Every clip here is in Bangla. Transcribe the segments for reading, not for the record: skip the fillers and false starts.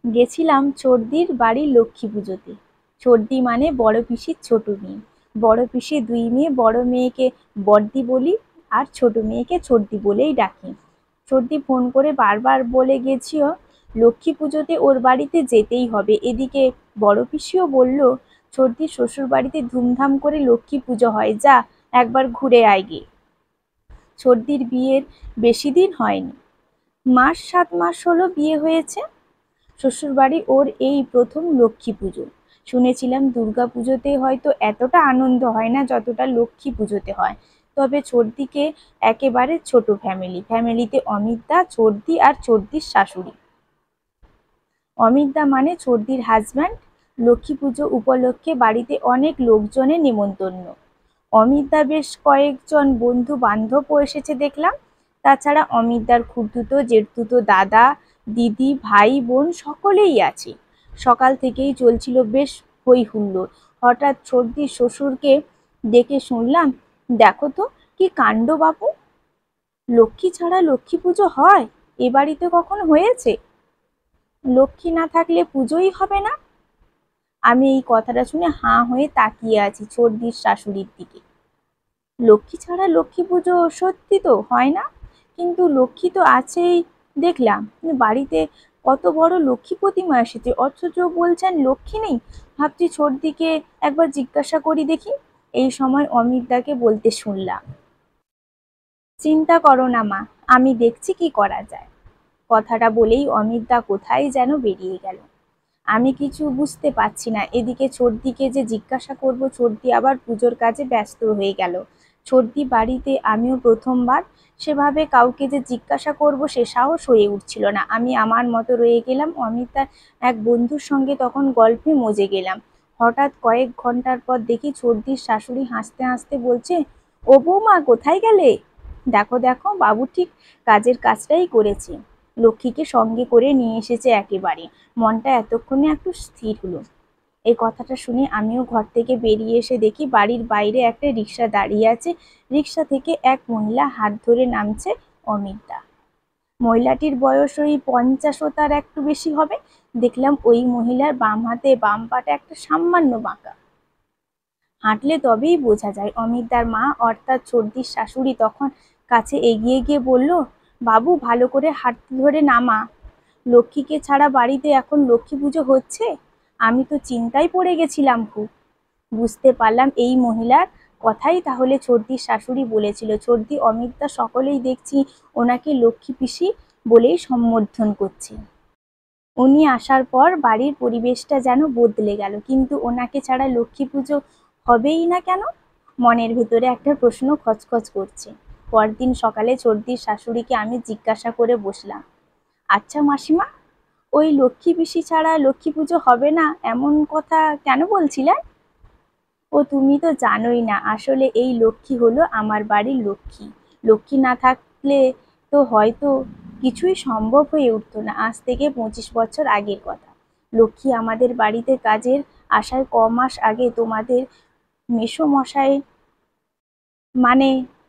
গেছিলাম চর্দির বাড়ির লক্ষ্মী পুজোতে। চর্দি মানে বড় পিসির ছোট মেয়ে। বড় পিসি দুই মেয়ে, বড় মেয়েকে বড়দি বলি আর ছোট মেয়েকে চর্দি বলেই ডাকি। চর্দি ফোন করে বারবার বলে গেছিও লক্ষ্মী পুজোতে ওর বাড়িতে যেতেই হবে। এদিকে বড় পিসিও বলল চর্দির শ্বশুর বাড়িতে ধুমধাম করে লক্ষ্মী পুজো হয়, যা একবার ঘুরে আয় গে। চর্দির বিয়ের বেশি দিন হয়নি, 7 মাস হলো বিয়ে হয়েছে। শ্বশুরবাড়ি ওর এই প্রথম লক্ষ্মী পুজো। শুনেছিলাম দুর্গা পুজোতে হয়তো এতটা আনন্দ হয় না যতটা লক্ষ্মী পুজোতে হয়। তবে চর্দিকে একেবারে ছোট ফ্যামিলিতে অমিতদা, চর্দি আর চর্দির শাশুড়ি। অমিতদা মানে চর্দির হাজব্যান্ড। লক্ষ্মী পুজো উপলক্ষে বাড়িতে অনেক লোকজনের নেমন্তন্ন। অমিতদা বেশ কয়েকজন বন্ধু বান্ধবও এসেছে দেখলাম। তাছাড়া অমিতদার খুড়তুতো জেঠতুতো দাদা দিদি ভাই বোন সকলেই আছে। সকাল থেকেই চলছিল বেশ হই হুল্লোড়। হঠাৎ চর্দির শ্বশুরকে ডেকে শুনলাম, দেখো তো কি কাণ্ড বাপু, লক্ষ্মী ছাড়া লক্ষ্মী পুজো হয়? এ বাড়িতে কখনো হয়েছে? লক্ষ্মী না থাকলে পুজোই হবে না। আমি এই কথাটা শুনে হাঁ হয়ে তাকিয়ে আছি চর্দির শাশুড়ির দিকে। লক্ষ্মী ছাড়া লক্ষ্মী পুজো সত্যি তো হয় না, কিন্তু লক্ষ্মী তো আছেই দেখলাম। বাড়িতে কত বড় লক্ষ্মী প্রতিমা এসেছে, অথচ বলছেন লক্ষ্মী নেই। ভাবছি ছোটদিকে একবার জিজ্ঞাসা করি দেখি। এই সময় অমিতদাকে বলতে শুনলাম, চিন্তা করো না মা, আমি দেখছি কি করা যায়। কথাটা বলেই অমিতদা কোথায় যেন বেরিয়ে গেল। আমি কিছু বুঝতে পারছি না। এদিকে চর্দিকে যে জিজ্ঞাসা করব, চর্দি আবার পুজোর কাজে ব্যস্ত হয়ে গেল। চর্দি বাড়িতে আমিও প্রথমবার, সেভাবে কাউকে যে জিজ্ঞাসা করব সে সাহস হয়ে উঠছিল না। আমি আমার মতো রয়ে গেলাম। অমিতার এক বন্ধুর সঙ্গে তখন গল্পে মজে গেলাম। হঠাৎ কয়েক ঘন্টার পর দেখি চর্দির শাশুড়ি হাসতে হাসতে বলছে, ও বৌমা কোথায় গেলে? দেখো দেখো, বাবু ঠিক কাজের কাজটাই করেছে, লক্ষ্মীকে সঙ্গে করে নিয়ে এসেছে একেবারে। মনটা এতক্ষণে একটু স্থির হলো। এই কথাটা শুনে আমিও ঘর থেকে বেরিয়ে এসে দেখি বাড়ির বাইরে একটা রিক্সা দাঁড়িয়ে আছে। রিক্সা থেকে এক মহিলা হাত ধরে নামছে অমিতদা। মহিলাটির বয়স ওই 50 ও তার একটু বেশি হবে। দেখলাম ওই মহিলার বাম হাতে বাম পাটা একটা সামান্য বাঁকা। হাঁটলে তবেই বোঝা যায়। অমিতদার মা অর্থাৎ চর্দির শাশুড়ি তখন কাছে এগিয়ে গিয়ে বলল, বাবু ভালো করে হাত ধরে নামা, লক্ষ্মীকে ছাড়া বাড়িতে এখন লক্ষ্মী পুজো হচ্ছে? আমি তো চিন্তায় পড়ে গেছিলাম খুব। বুঝতে পারলাম এই মহিলার কথাই তাহলে চর্দির শাশুড়ি বলেছিল। চর্দি অমিতদা সকলেই দেখছি ওনাকে লক্ষ্মী পিসি বলেই সম্বোধন করছে। উনি আসার পর বাড়ির পরিবেশটা যেন বদলে গেল। কিন্তু ওনাকে ছাড়া লক্ষ্মী পুজো হবেই না কেন? মনের ভেতরে একটা প্রশ্ন খচখচ করছে। পরদিন সকালে চর্দির শাশুড়িকে আমি জিজ্ঞাসা করে বসলাম, আচ্ছা মাসিমা, ওই লক্ষ্মী পিসি ছাড়া লক্ষ্মী পুজো হবে না এমন কথা কেন বলছিলে? ও তুমি তো জানোই না, আসলে এই লক্ষ্মী হলো আমার বাড়ির লক্ষ্মী। লক্ষ্মী না থাকলে তো হয়তো কিছুই সম্ভব হয়ে উঠতো না। আজ থেকে 25 বছর আগের কথা। লক্ষ্মী আমাদের বাড়িতে কাজের আসার কমাস আগে তোমাদের মেসোমশাই মানে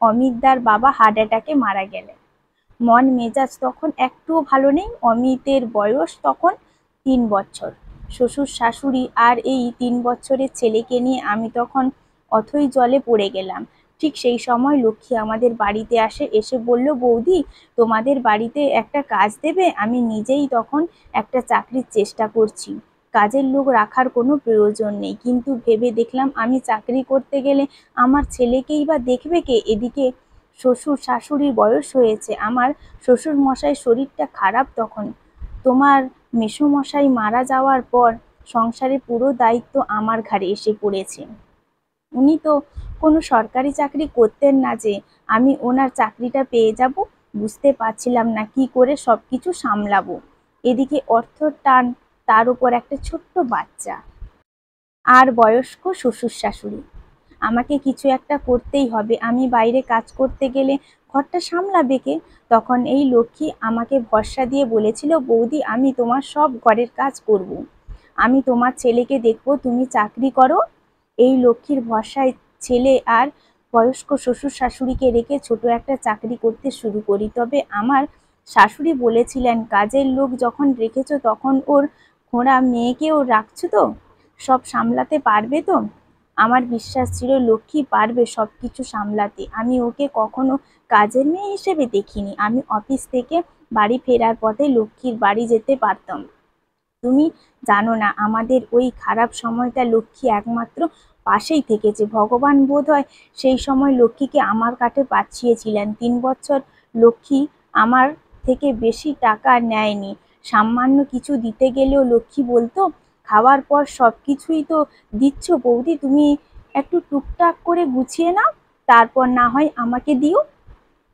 অমিতদার বাবা হার্ট অ্যাটাকে মারা গেলেন। মন মেজাজ তখন একটুও ভালো নেই। অমিতের বয়স তখন 3 বছর। শ্বশুর শাশুড়ি আর এই 3 বছরের ছেলেকে নিয়ে আমি তখন অথই জলে পড়ে গেলাম। ঠিক সেই সময় লক্ষ্মী আমাদের বাড়িতে আসে, এসে বলল, বৌদি তোমাদের বাড়িতে একটা কাজ দেবে? আমি নিজেই তখন একটা চাকরির চেষ্টা করছি, কাজের লোক রাখার কোনো প্রয়োজন নেই। কিন্তু ভেবে দেখলাম আমি চাকরি করতে গেলে আমার ছেলেকেই বা দেখবে কে? এদিকে শ্বশুর শাশুড়ির বয়স হয়েছে, আমার শ্বশুর মশাই শরীরটা খারাপ তখন। তোমার মেসোমশাই মারা যাওয়ার পর সংসারের পুরো দায়িত্ব আমার ঘাড়ে এসে পড়েছে। উনি তো কোনো সরকারি চাকরি করতেন না যে আমি ওনার চাকরিটা পেয়ে যাব। বুঝতে পারছিলাম না কি করে সবকিছু সামলাবো। এদিকে অর্থর টান, তার উপর একটা ছোট্ট বাচ্চা আর বয়স্ক শ্বশুর শাশুড়ি। আমাকে কিছু একটা করতেই হবে। আমি বাইরে কাজ করতে গেলে ঘরটা সামলাবে কে? তখন এই লক্ষ্মী আমাকে ভরসা দিয়ে বলেছিল, বৌদি আমি তোমার সব ঘরের কাজ করব, আমি তোমার ছেলেকে দেখব, তুমি চাকরি করো। এই লক্ষ্মীর ভরসায় ছেলে আর বয়স্ক শ্বশুর শাশুড়িকে রেখে ছোট একটা চাকরি করতে শুরু করি। তবে আমার শাশুড়ি বলেছিলেন, কাজের লোক যখন রেখেছো তখন ওর খোঁড়া মেয়েকেও রাখছো তো, সব সামলাতে পারবে তো? আমার বিশ্বাস ছিল লক্ষ্মী পারবে সবকিছু সামলাতে। আমি ওকে কখনো কাজের মেয়ে হিসেবে দেখিনি। আমি অফিস থেকে বাড়ি ফেরার পথে লক্ষ্মীর বাড়ি যেতে পারতাম। তুমি জানো না, আমাদের ওই খারাপ সময়টা লক্ষ্মী একমাত্র পাশেই থেকেছে। ভগবান বোধহয় সেই সময় লক্ষ্মীকে আমার কাছে পাঠিয়েছিলেন। 3 বছর লক্ষ্মী আমার থেকে বেশি টাকা নেয়নি। সামান্য কিছু দিতে গেলেও লক্ষ্মী বলতো, খাওয়ার পর সব কিছুই তো দিচ্ছ বৌদি, তুমি একটু টুকটাক করে গুছিয়ে নাও, তারপর না হয় আমাকে দিও।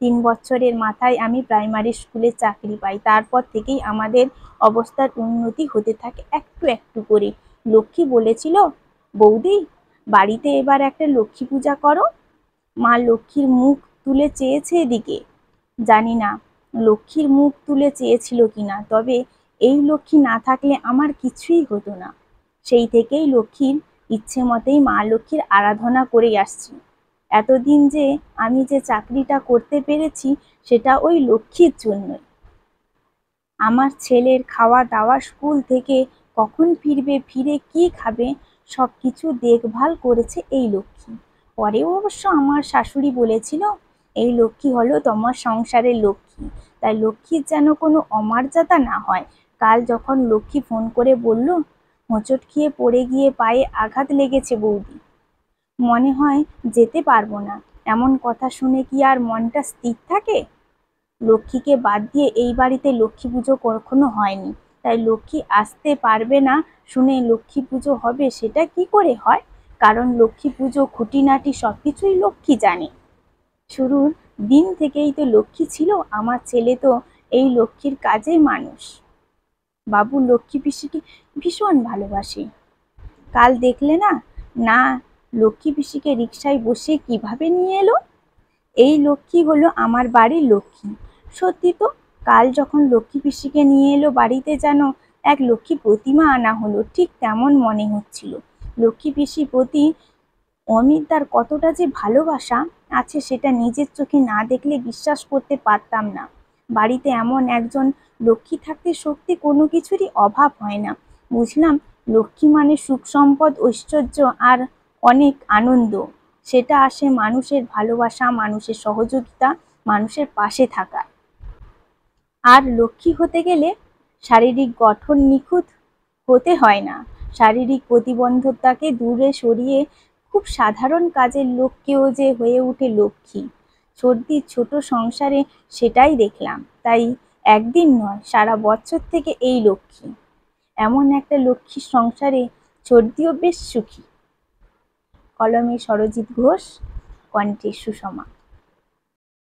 3 বছরের মাথায় আমি প্রাইমারি স্কুলে চাকরি পাই। তারপর থেকেই আমাদের অবস্থার উন্নতি হতে থাকে একটু একটু করে। লক্ষ্মী বলেছিল, বৌদি বাড়িতে এবার একটা লক্ষ্মী পূজা করো। মা লক্ষ্মীর মুখ তুলে চেয়েছে এদিকে। জানি না লক্ষ্মীর মুখ তুলে চেয়েছিল কিনা, তবে এই লক্ষ্মী না থাকলে আমার কিছুই হতো না। সেই থেকেই লক্ষ্মীর ইচ্ছে মতেই মা লক্ষ্মীর আরাধনা করে আসছি। এতদিন যে আমি যে চাকরিটা করতে পেরেছি সেটা ওই লক্ষ্মীর জন্যই। আমার ছেলের খাওয়া দাওয়া, স্কুল থেকে কখন ফিরবে, ফিরে কি খাবে, সব কিছু দেখভাল করেছে এই লক্ষ্মী। পরেও অবশ্য আমার শাশুড়ি বলেছিল, এই লক্ষ্মী হলো তোমার সংসারের লক্ষ্মী, তাই লক্ষ্মীর যেন কোনো অমর্যাদা না হয়। কাল যখন লক্ষ্মী ফোন করে বলল, হোঁচট খেয়ে পড়ে গিয়ে পায়ে আঘাত লেগেছে বৌদি, মনে হয় যেতে পারবো না, এমন কথা শুনে কি আর মনটা স্থির থাকে? লক্ষ্মীকে বাদ দিয়ে এই বাড়িতে লক্ষ্মী পুজো কখনো হয়নি, তাই লক্ষ্মী আসতে পারবে না শুনে লক্ষ্মী পুজো হবে সেটা কি করে হয়? কারণ লক্ষ্মী পুজো খুঁটিনাটি সবকিছুই লক্ষ্মী জানে। শুরুর দিন থেকেই তো লক্ষ্মী ছিল। আমার ছেলে তো এই লক্ষ্মীর কাজের মানুষ। বাবু লক্ষ্মী পিসিকে ভীষণ ভালোবাসে। কাল দেখলে না, না লক্ষ্মী পিসিকে রিকশায় বসিয়ে কিভাবে নিয়ে এলো। এই লক্ষ্মী হলো আমার বাড়ির লক্ষ্মী। সত্যি তো, কাল যখন লক্ষ্মী পিসিকে নিয়ে এলো বাড়িতে, যেন এক লক্ষ্মী প্রতিমা আনা হলো, ঠিক তেমন মনে হচ্ছিল। লক্ষ্মী পিসির প্রতি অমিতদার কতটা যে ভালোবাসা আছে সেটা নিজের চোখে না দেখলে বিশ্বাস করতে পারতাম না। বাড়িতে এমন একজন লক্ষ্মী থাকতে সত্যি কোনো কিছুরই অভাব হয় না। বুঝলাম লক্ষ্মী মানে সুখ সম্পদ, ঐশ্বর্য আর অনেক আনন্দ। সেটা আসে মানুষের ভালোবাসা, মানুষের সহযোগিতা, মানুষের পাশে থাকা। আর লক্ষ্মী হতে গেলে শারীরিক গঠন নিখুঁত হতে হয় না। শারীরিক প্রতিবন্ধকতাকে দূরে সরিয়ে খুব সাধারণ কাজের লোককেও যে হয়ে ওঠে লক্ষ্মী। সর্দির ছোট সংসারে সেটাই দেখলাম। তাই একদিন নয়, সারা বছর থেকে এই লক্ষ্মী। এমন একটা লক্ষ্মীর সংসারে সর্দিও বেশ সুখী। কলমে সরজিৎ ঘোষ, কণ্ঠে সুষমা।